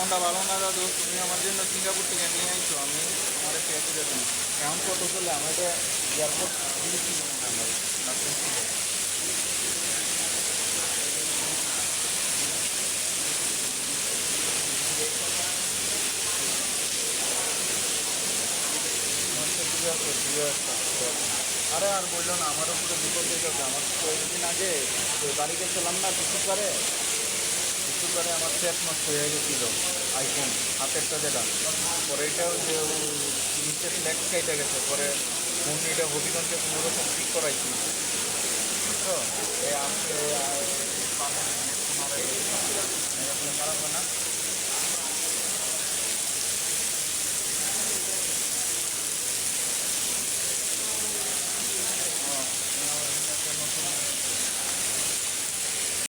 মনটা ভালো না দাদু, তুমি আমার জন্য সিঙ্গাপুর থেকে নিয়ে আইছো, আমি আমার একটু এসে যেতাম। এখন কত চলে আমার এটা এয়ারপোর্ট দিয়েছিল মনে হয় আমার নার্সিং ছিল। আচ্ছা ঠিক আছে, ঠিক আছে। আরে আর বললো না, আমার উপরে বিপদ হয়ে গেছে। আমার কয়েকদিন আগে ওই বাড়ি গেছিলাম না বিশুদ্ধবারে, বিশুদ্ধবারে আমার সেট নষ্ট হয়ে গেছিলো, আইফোন হাতেরটা যেটা। পরে এটা ওই যে নিচে ফ্ল্যাক্স কেটে গেছে, পরে ফোন এটা হবিগঞ্জে কোনো রকম ঠিক করাইছি, বুঝছো? এই